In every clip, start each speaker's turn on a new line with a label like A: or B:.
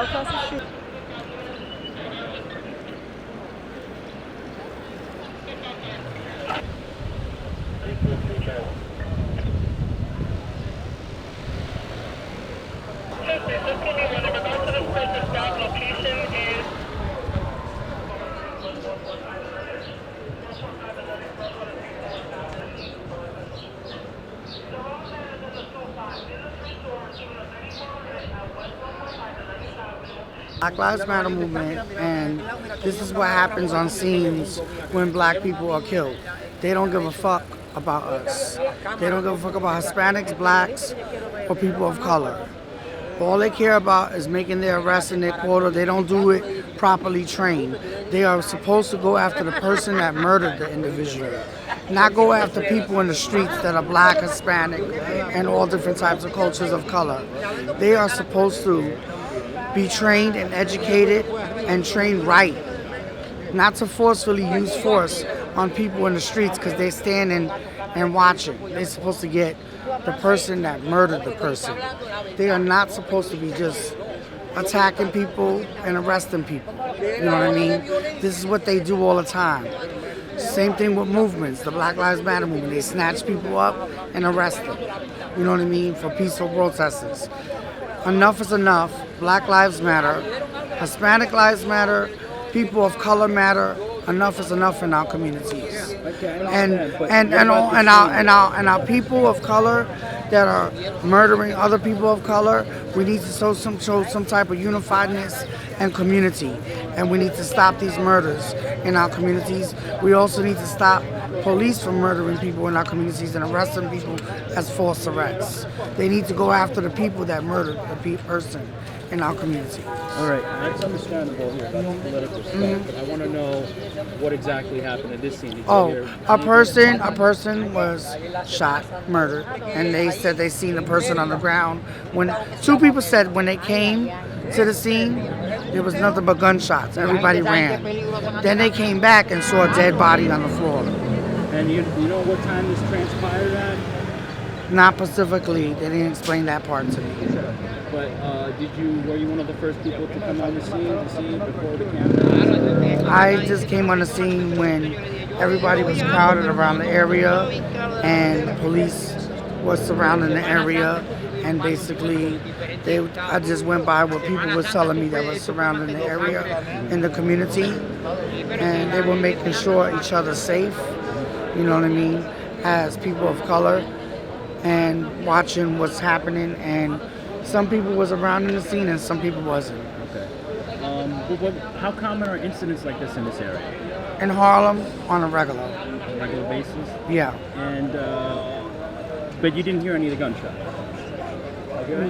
A: car across the street.
B: Black Lives Matter movement, and this is what happens on scenes when black people are killed. They don't give a fuck about us. They don't give a fuck about Hispanics, blacks, or people of color. All they care about is making their arrest and their quota. They don't do it properly trained. They are supposed to go after the person that murdered the individual, not go after people in the streets that are black, Hispanic, and all different types of cultures of color. They are supposed to be trained and educated and trained right, not to forcefully use force on people in the streets because they're standing and watching. They're supposed to get the person that murdered the person. They are not supposed to be just attacking people and arresting people. You know what I mean? This is what they do all the time. Same thing with movements, the Black Lives Matter movement. They snatch people up and arrest them. You know what I mean? For peaceful protesters. Enough is enough. Black lives matter. Hispanic lives matter. People of color matter. Enough is enough in our communities. And our people of color that are murdering other people of color, we need to show some type of unifiedness and community. And we need to stop these murders in our communities. We also need to stop police from murdering people in our communities and arresting people as false arrests. They need to go after the people that murdered the person in our community.
C: All right, that's understandable here about the political stuff, but I want to know what exactly happened at this scene. Did you hear
B: A person was shot, murdered, and they said they seen the person on the ground. When two people said when they came to the scene, there was nothing but gunshots. Everybody ran. Then they came back and saw a dead body on the floor.
C: And you know what time this transpired at?
B: Not specifically. They didn't explain that part to me.
C: But were you one of the first people to come on the scene to see before the camera?
B: I just came on the scene when everybody was crowded around the area and the police was surrounding the area, and basically I just went by what people were telling me that was surrounding the area in the community, and they were making sure each other's safe, you know what I mean, as people of color, and watching what's happening. And some people was around in the scene and some people wasn't.
C: Okay. How common are incidents like this in this area?
B: In Harlem, on a regular.
C: On a regular basis?
B: Yeah.
C: And, but you didn't hear any of the gunshots?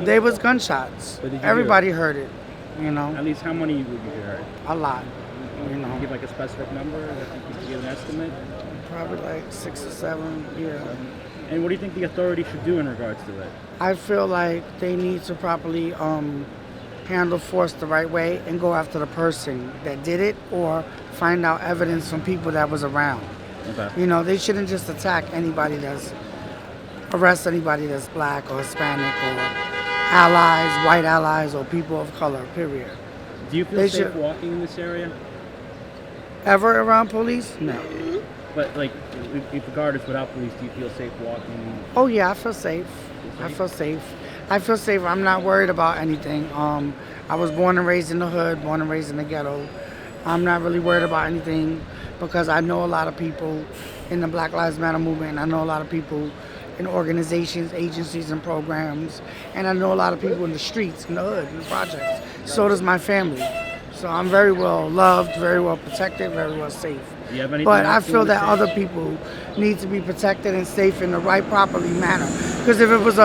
B: There was gunshots. Everybody heard it, you know.
C: At least how many would you heard?
B: A lot, you know.
C: Can you give like a specific number? Could you give an estimate?
B: Probably like 6 or 7, yeah.
C: And what do you think the authorities should do in regards to that?
B: I feel like they need to properly handle force the right way and go after the person that did it, or find out evidence from people that was around.
C: Okay.
B: You know, they shouldn't just arrest anybody that's black or Hispanic or allies, white allies, or people of color, period.
C: Do you feel safe walking in this area?
B: Ever around police? No.
C: But like, regardless, without police, do you feel safe walking?
B: Oh yeah, I feel safe. I feel safe. I'm not worried about anything. I was born and raised in the hood, born and raised in the ghetto. I'm not really worried about anything because I know a lot of people in the Black Lives Matter movement. I know a lot of people in organizations, agencies, and programs. And I know a lot of people in the streets, in the hood, in the projects. So does my family. So I'm very well loved, very well protected, very well safe. But I feel that other people need to be protected and safe in the right, properly manner. Because if it was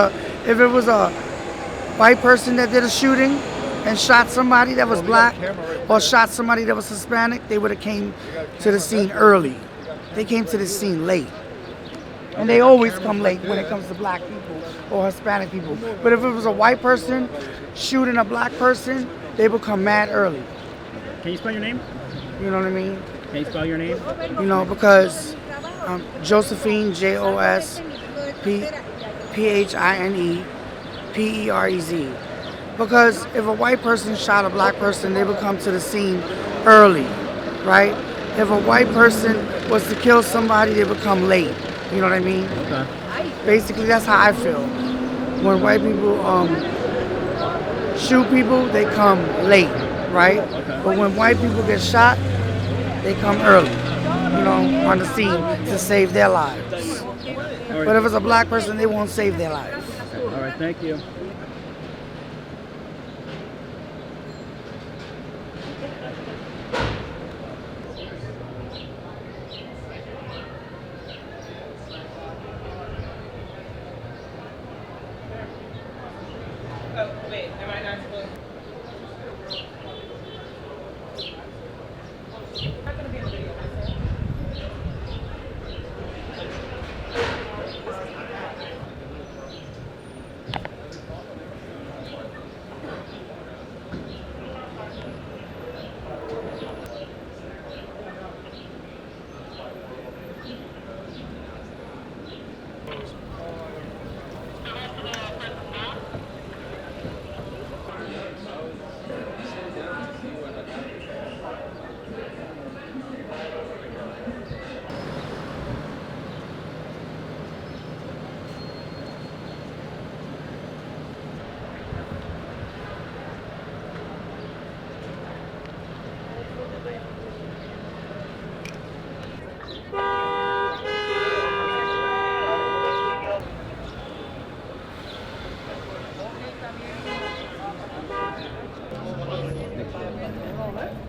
B: a white person that did a shooting and shot somebody that was black or shot somebody that was Hispanic, they would have came to the scene early. They came to the scene late. And they always come late when it comes to black people or Hispanic people. But if it was a white person shooting a black person, they would come mad early.
C: Can you spell your name?
B: You know what I mean?
C: Can you spell your name?
B: You know, because Josephine, Josephine, Perez. Because if a white person shot a black person, they would come to the scene early, right? If a white person was to kill somebody, they would come late. You know what I mean?
C: Okay.
B: Basically, that's how I feel. When white people shoot people, they come late, right?
C: Okay.
B: But when white people get shot, they come early, you know, on the scene to save their lives.
C: All right.
B: But if it's a black person, they won't save their lives.
C: All right. Thank you.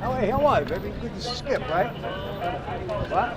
A: Oh, hey, how are you, baby? Good to skip, right? What?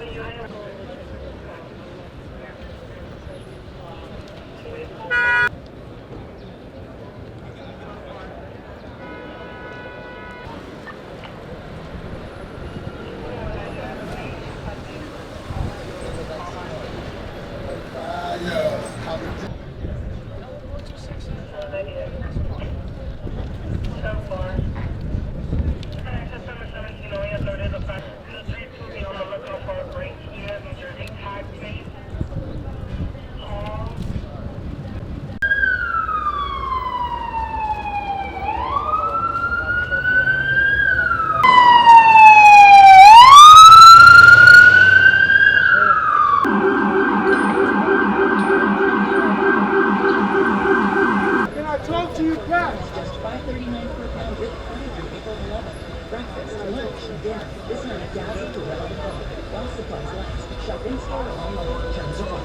A: Can I talk to you guys?
D: Just $5.39 per pound with fries on April 11th. Breakfast, lunch, dinner. This night, dazzle to well the public. While supplies last. Shop in store or online. Terms apply.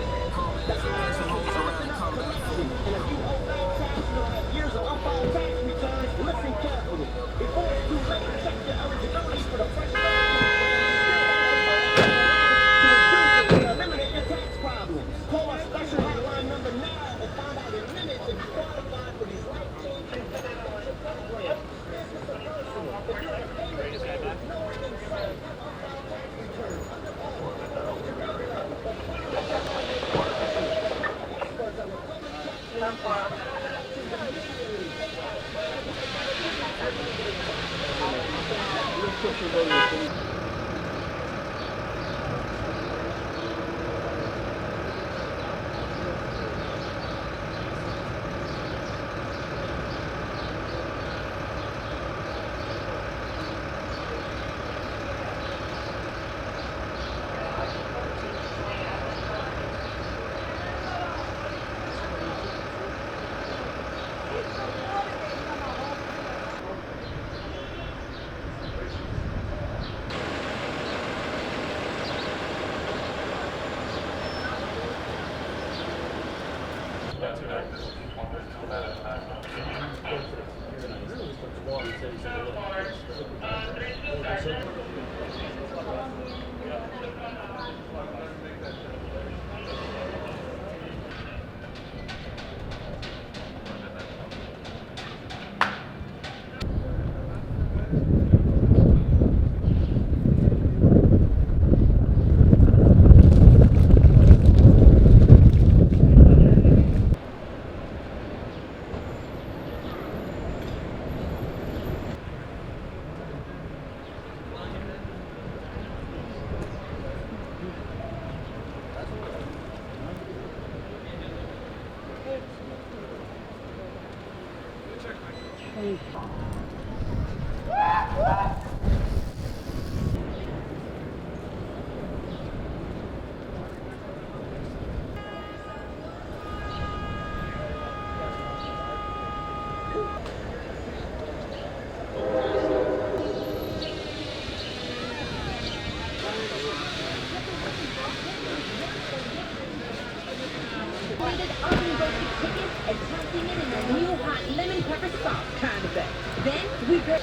D: And if you owe back tax and don't have years of unfiled tax returns, listen carefully. Before it's too late, check your eligibility for the fresh to eliminate your tax problems. Call our special hotline number now and find out in minutes if you qualify for these life-changing programs. This is the person. If you're a payment with no insight of unfiled tax returns,
E: Oven roasted chicken and tossing it in a new hot lemon pepper sauce kind of thing. Then we go.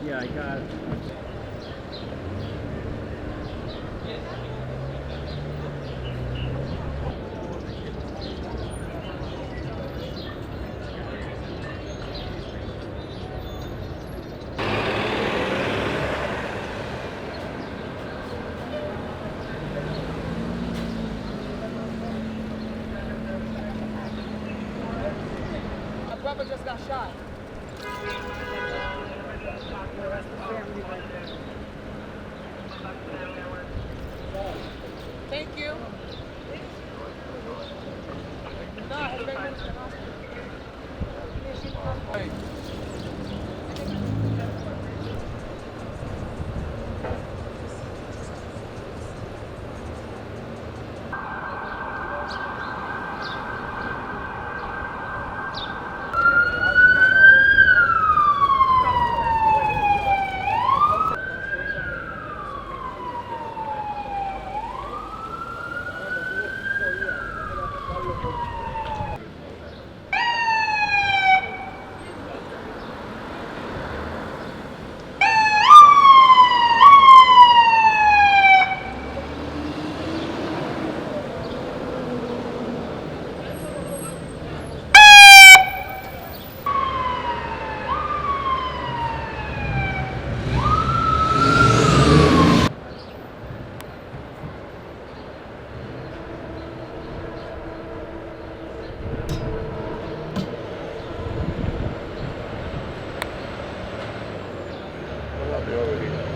C: Yeah, I got.
B: got shot. Thank you.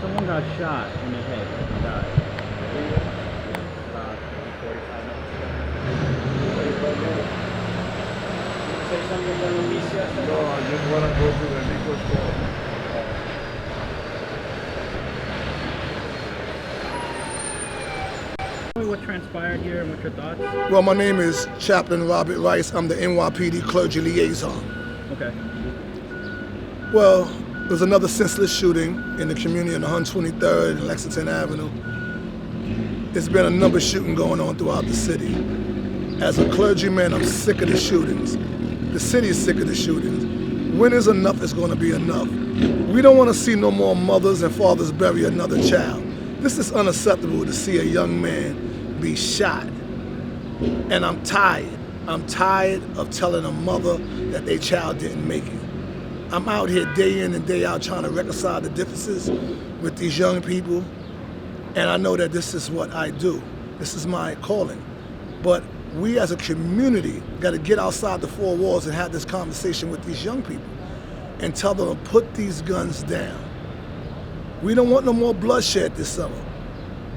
C: Someone got shot in the head and died. About 45 minutes. Say something about Alicia?
A: No, I just want to go to the legal store.
C: Tell me what transpired here and what your thoughts?
F: Well, my name is Chaplain Robert Rice. I'm the NYPD clergy liaison.
C: Okay.
F: Well, there was another senseless shooting in the community on 123rd and Lexington Avenue. There's been a number of shootings going on throughout the city. As a clergyman, I'm sick of the shootings. The city is sick of the shootings. When is enough is going to be enough. We don't want to see no more mothers and fathers bury another child. This is unacceptable to see a young man be shot. And I'm tired. I'm tired of telling a mother that their child didn't make it. I'm out here day in and day out trying to reconcile the differences with these young people. And I know that this is what I do. This is my calling. But we as a community got to get outside the four walls and have this conversation with these young people and tell them to put these guns down. We don't want no more bloodshed this summer.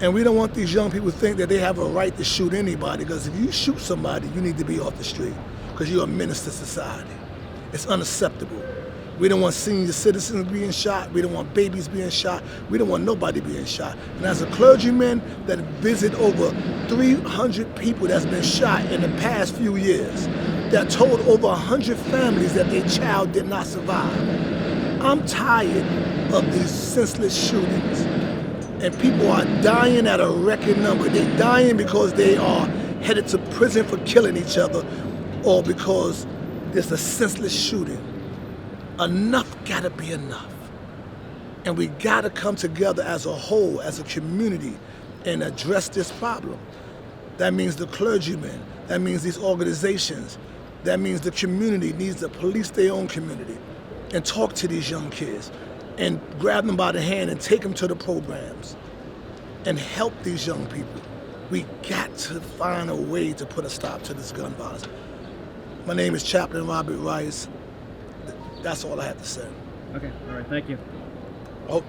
F: And we don't want these young people to think that they have a right to shoot anybody, because if you shoot somebody, you need to be off the street because you're a menace to society. It's unacceptable. We don't want senior citizens being shot. We don't want babies being shot. We don't want nobody being shot. And as a clergyman that visit over 300 people that's been shot in the past few years, that told over 100 families that their child did not survive. I'm tired of these senseless shootings. And people are dying at a record number. They're dying because they are headed to prison for killing each other, or because there's a senseless shooting. Enough gotta be enough. And we gotta come together as a whole, as a community, and address this problem. That means the clergymen, that means these organizations, that means the community needs to police their own community and talk to these young kids and grab them by the hand and take them to the programs and help these young people. We got to find a way to put a stop to this gun violence. My name is Chaplain Robert Rice. That's all I have to say.
C: Okay, all right, thank you.
F: Oh.